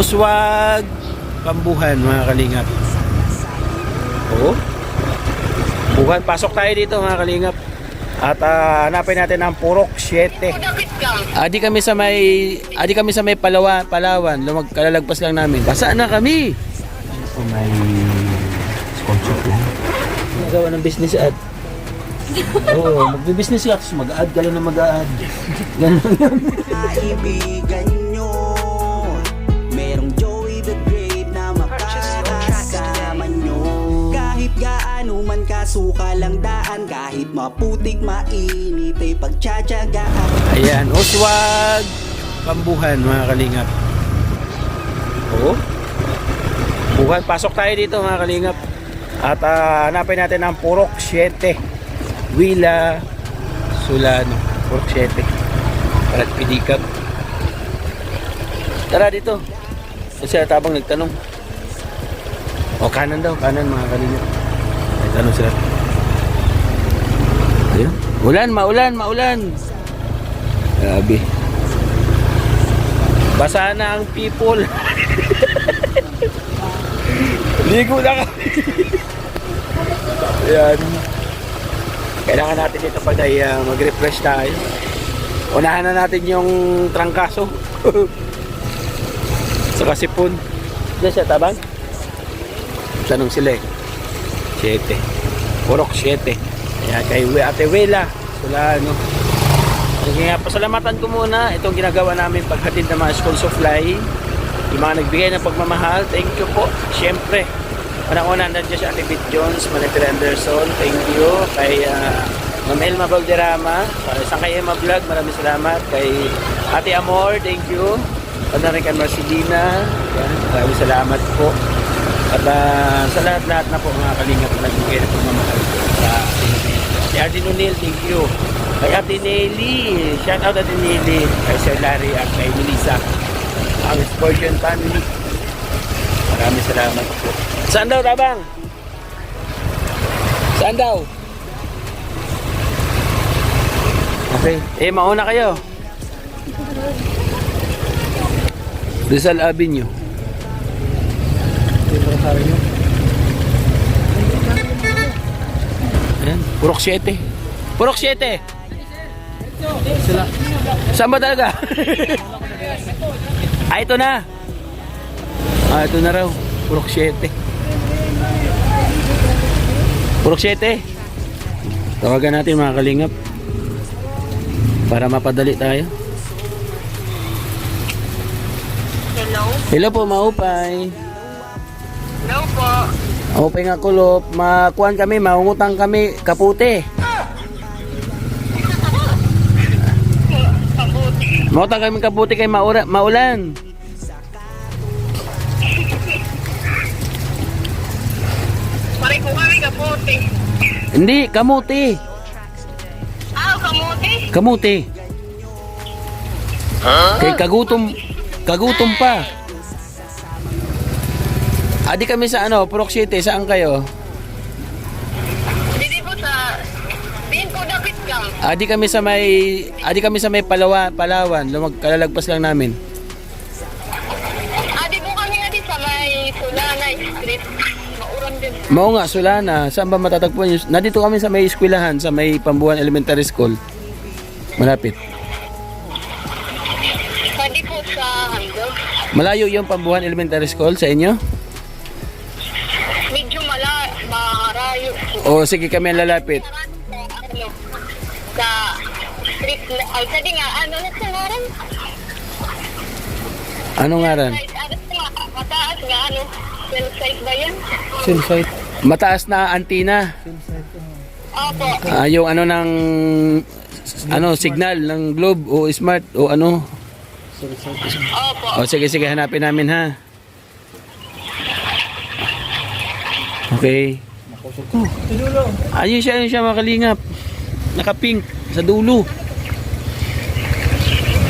Uswag Pambuhan mga kalingap. Oo. Bukan, pasok tayo dito mga kalingap. At hanapin natin ang Purok 7. Adi kami sa may Palawan. Kalalagpas lang namin. Basa na kami. So may sponsor lang. Nagawa ng business ad. Oo, magbe-business ka, tapos mag-add ka lang na mag-add. Ganun lang yun. Kaibigan nyo, merong Joey the Great na makakasama nyo. Kahit gaano man kasuka lang daan, kahit maputik mainit ay pagtsatsagaan. Ayan, Uswag Pambuhan mga kalingap. Oo. Bukan, pasok tayo dito mga kalingap. At hanapin natin ang Purok 7. Willa Solano, Purok 7. Parat Pidikap. Tara dito. Kasi tabang nagtanong. O kanan daw, kanan mga kalingap. May tanong sila. Ayun. Maulan. Grabe. Basa na ang people. Ligo na kami. Ayan. Kailangan natin dito pag mag-refresh tayo. Unahan na natin yung trangkaso. Sa Kasipon. Diyan siya, tabang? Tanong sila eh. 7. Purok 7. Ayan, kay Ate Wela Solano. Sige nga, pasalamatan ko muna itong ginagawa namin paghatid ng mga school supply. Yung mga nagbigay ng pagmamahal, thank you po. Siyempre, unang-una nandiyan si Ate Bit Jones, Manetri Anderson, thank you. Kay Ma'am Elma Valderrama, isang kay Emma Vlog, maraming salamat. Kay Ate Amor, thank you. Ano rin kay Marcelina, yan, maraming salamat po. At sa lahat-lahat na po mga kalingap na nagbigay ng pagmamahal sa Ate Ate Nunil, thank you. Kay Ate Nelly, shout out Ate Nelly. Kay Sir Larry at kay Melissa, ang Sportion family. Maraming salamat po. Saan daw, tabang? Saan daw? Okay. Mauna kayo. Rizal Avenue. Ayan, Purok 7. Purok 7. Saan ba talaga? Ito na. Ito na raw. Purok 7. Purok 7. Tawagan natin mga kalingap para mapadali tayo. Hello po, maupay. Hello po. Maupay nga kulop. Makuhan kami, maungutang kami kaputi. Mautang kami kaputi kay maulan. Pare ko kami kapote. Hindi, kamuti. Kamuti? Kamuti. Kay kagutom pa. Adi kami sa Purok 7, saan kayo? Dito po sa Binko Dapat Gang. Adi kami sa may Palawan, kalalagpas lang namin. Di po kami nga sa may Solana Street. Mauran din. Mao nga, Solana. Saan ba matatagpuan yun? Nandito kami sa may eskwelahan, sa may Pambuhan Elementary School. Malapit. Di po sa Handog. Malayo yung Pambuhan Elementary School sa inyo? Medyo marayo. O sige, kami ang lalapit. Sa street, sabi nga, na sa ngaran? Anong ngaran? Mataas nga, cell site ba yan? Cell site. Mataas na antina. Opo. Yung ng signal ng Globe o Smart o ano. Opo. O sige, hanapin namin ha. Okay. Ayun siya mga kalingap. Naka-pink sa dulo.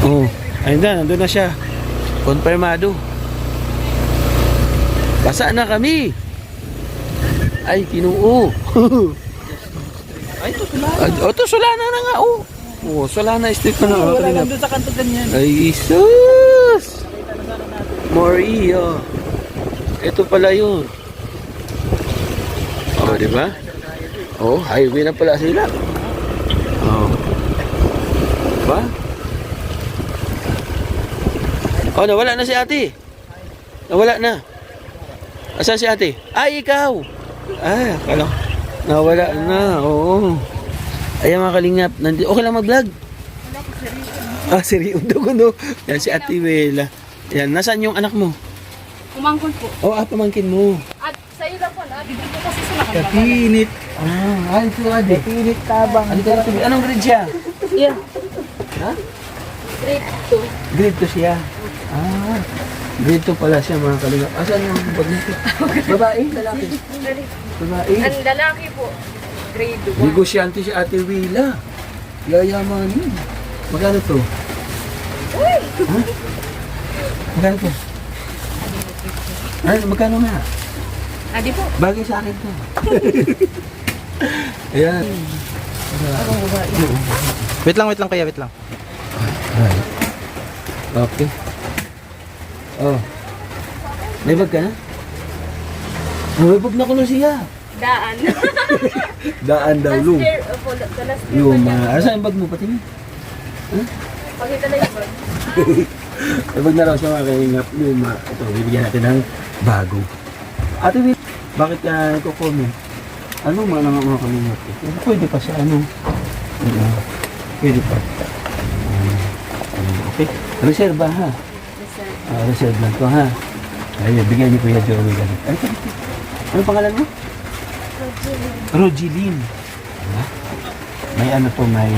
Oh, ayun na, nandun na siya. Konfirmado. Basa na kami. Ay, Kinuo. Ay, ito Solana. Ito, Solana na nga, oh. Oh, Solana Street na nga. Wala lang doon sa kanto ganyan. Ay, Jesus! Moria. Ito pala yun. Oh, di ba? Oh, highway na pala sila. Oh. Diba? Oh, nawala na si ate. Nawala na. Asan si ate? Ay, ikaw. Ah, kala. Nawala na. Oo. Ayan mga kalingap. Okay lang mag-vlog? Ah, seryo daw ko no. Yan si Ate Wela. Yan, nasaan yung anak mo? Kumangkon po. Oh, pamangkin mo. At sa iyo na po, dito po kasi sila Kapinit. Ay, ito ate. Kapinit tabang. Anong grade siya? Yeah. Ha? Grade Grade 2 siya. Ah, grade 2 pala siya mga kalingap. Asan yung bag nito? Babae? Lalaki? 2. Babae? Ang lalaki po, grade 1. Negosyante si Ate Wela. Yayamanin. Magkano to? Ha? Magkano to? Ay, magkano nga? Adi po. Bagay sa akin to. Ayan. Wait lang kaya, wait lang. Okay. Oh. May bag ka na? May bag na ko na siya. Daan. Daan daw, Last Lu. year, opo, the last year. Luma. Asa yung bag mo? Pati mo? Pakita na yung bag. May bag na raw siya mga kaingap. Luma. Ito, bibigyan natin ng bago. Ate, bakit ka nagko-comment? Ano mga kalingap? Pwede pa siya, ano? Pwede pa. Okay. Reserva ha. Reserve lang to ha. Ayun, bigyan niyo Kuya Joey ganun. Ay, ano pangalan mo? Rogeline. Diba? May ano to, may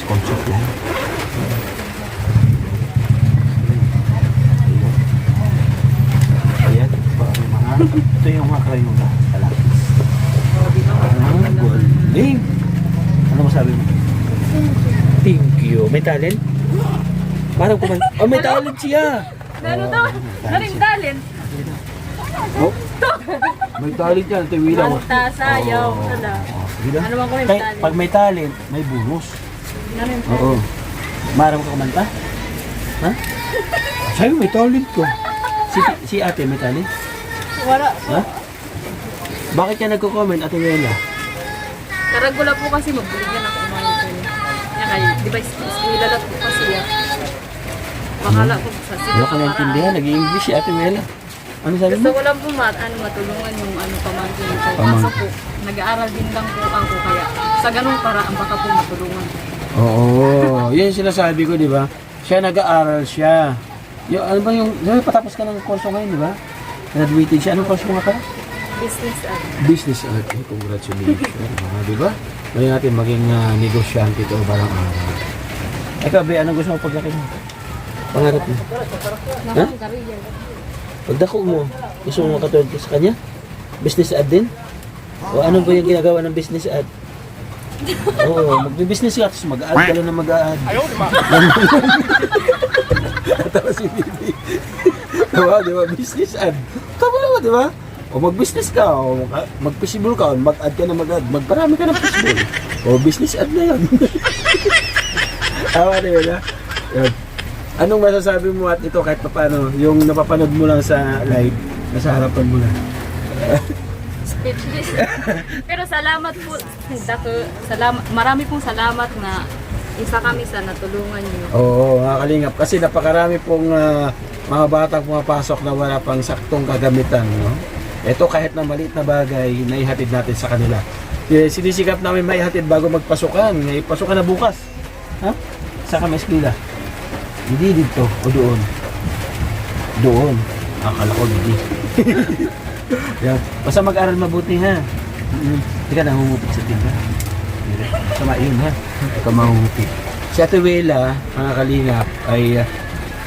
sponsor yan. Ayan, ito yung mga Crayola. Kalapis. Galing. Ano masabi mo? Thank you. May talent? Parang kuman. Oh, may talent siya. Ano to? Naring talent. Oh. May talent yan, Ate Wela. Kanta, sayaw, Oh. wala. Diba? Ano bang kung may Kaya, talent? pag may talent, may bonus. Naring Oo. Marang ka kumanta? Ha? Sabi may talent ko. Si ate may talent? Wala. Ha? Bakit ka nagko-comment, Ate Wela? Karagula po kasi magbuligyan ako umayon ko. Yan kayo, di ba ilalat po kasi yan. Bahala po sa sila. Wala ka naintindihan, nag-i-English si Ate Wela. Ano sabi Gusto mo? ko lang po matulungan yung pamangkin ko. Kaso Pamangkin. po, nag-aaral din lang po ako kaya sa ganung paraan baka po matulungan. Oo, yun yung sinasabi ko, di ba? Siya nag-aaral siya. Yung, ano ba yung, patapos ka ng kurso ngayon, di ba? Graduated siya. Anong kurso mo nga pala? Business at Business art. Eh, congratulations. Di ba? Ngayon natin maging negosyante ito balang araw. Ikaw, Be, anong gusto mo paglaki mo? Pangarap mo? Ha? career. Pagdako mo, gusto mo makatulad ka sa kanya? Business ad din? O ano ba yung ginagawa ng business ad? Oo, magbi-business ka, tapos mag-ad ka lang na mag-ad. Ayaw, di ba? Tapos si Bibi. Diba, di ba? Business ad. Tama naman, di ba? O mag-business ka, o mag-possible ka, o mag-ad ka na mag-ad. Magparami ka ng possible. O business ad na yan. Tama na yun, ha? Yan. Anong masasabi mo at ito kahit paano, yung napapanood mo lang sa live, nasa harapan mo na? Speechless. Pero salamat po. Marami pong salamat na isa kami sa natulungan niyo. Oo, mga kalingap. Kasi napakarami pong mga batang pumapasok na wala pang saktong kagamitan. No? Ito kahit na maliit na bagay, naihatid natin sa kanila. Sinisikap namin maihatid bago magpasukan. Pasukan na bukas. Ha? Sa kami eskwela. Hindi dito o doon. Doon. Akala ko hindi. Yan. Basta mag-aral mabuti ha. Hindi ka nangungupit sa tinda. Sama yun ha. Hindi ka mangungupit. Si Ate Wela, mga kalingap, ay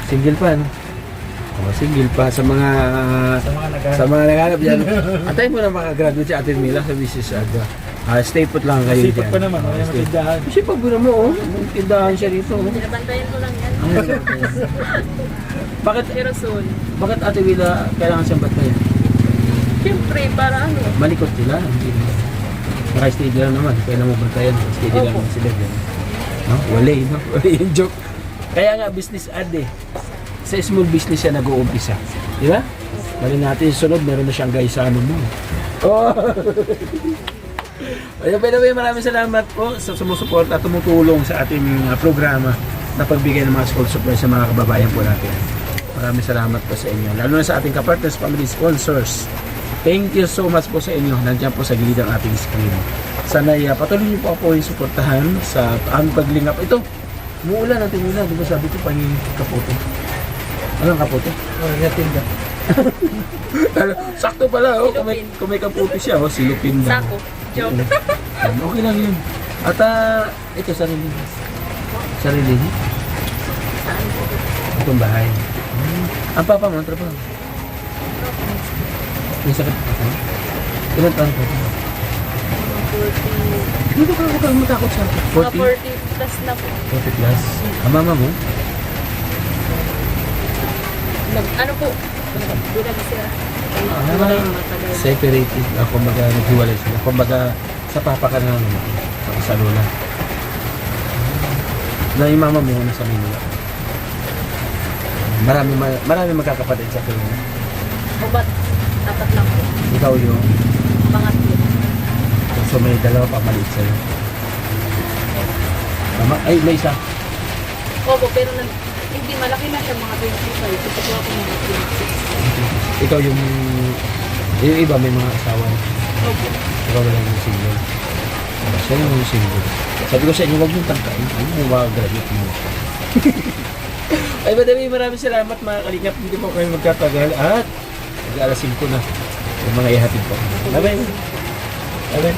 single pa, no? Single pa sa mga naghanap dyan. Antay mo na makagraduate si Ate Wela sa business agwa. Stay put lang kayo dyan. Sipag pa naman, may matindahan. Sipag pa naman, oh. May tindahan siya rito. Oh. Binabantayan ko lang yan. Bakit, Pero soon. bakit Ate Wela kailangan siyang bantayan? Siyempre, para ano. Malikot sila. Naka-steady lang naman. Kailan mo bantayan? Steady lang sila dyan. No? Wala no? Wala yung joke. Kaya nga business ad eh. sa small business siya nag-uumpisa. Di ba? Bali natin sunod, meron na siyang guys sa ano mo. Oh! Ayun, by the way, maraming salamat po sa sumusuporta at tumutulong sa ating programa na pagbigay ng mga school supplies sa mga kababayan po natin. Maraming salamat po sa inyo. Lalo na sa ating kapartners, family sponsors. Thank you so much po sa inyo. Nandiyan po sa gilid ng ating screen. Sana patuloy niyo po ako yung suportahan sa aming paglingap. Ito, umuulan natin muna. Di ba sabi ko, panging kaputo. Anong kaputo? Oh, natinda. Sakto pala, oh. Kung may kaputo siya, oh, silupin daw. Sako. Joke. Okay lang yun. At ito, sarili. Sarili. Itong bahay. Ang papa mo, ang trabaho. May sakit pa. Ilan taon po? Hindi ka huwag kang matakot sa akin. 40 plus na po. 40 plus. Ang mama mo? Ano po? Bilang sila. Matagal. Separated. Kumbaga, naghiwalay sila. Kumbaga, sa papa ka na naman. Sa lola. Na yung mama mo nasa Manila. Marami magkakapatid sa Pilipinas. O ba't? Tapat lang po. Ikaw yung, Pangatlo. so may dalawa pa maliit sa'yo. Tama? Ay, may isa. Opo, pero hindi malaki na siya mga 25. Ito po ako mga 26. Ikaw yung iba may mga asawa. Opo. Ikaw wala yung single. Siya yung single. Sabi ko sa inyo, huwag yung tangkain. Huwag mo mag-graduate mo. Ay, madami, maraming salamat mga kalingap. Hindi po kayo magkatagal. At mag-alas 5 na. Yung mga ihatid po. Bye-bye. Bye-bye.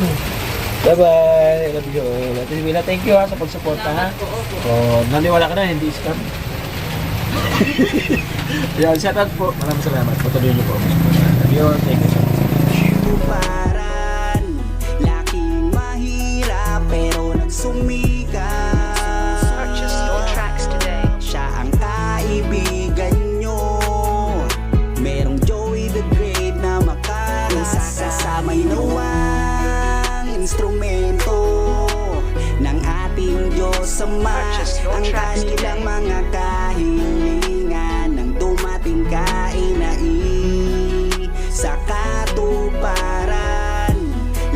Bye-bye. Love you all. Ate Willa, thank you ha sa pagsuporta ha. O, naniwala ka na, hindi scam. Yan, shout out po. Maraming salamat. Patuloy niyo po. Love you all. Thank you so much. Tuparan, laking mahirap pero nagsumikat. Purchase your tracks today. Siya ang kaibigan nyo. Merong Joey the Great na makakasamay nawang instrumento ng ating Diyos Ama. Ang kanilang mga kahilingan ng dumating kainai sa katuparan.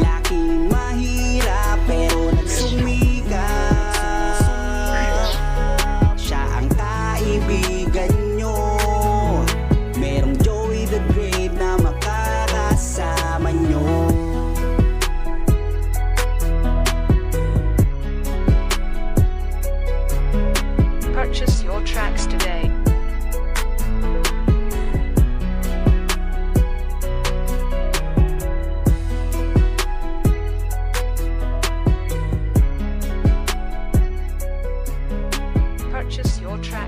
Laking mahirap pero nagsumikat. Siya ang kaibigan nyo. Merong Joey the Great na makakasama nyo. Purchase your tracks today. Purchase your tracks.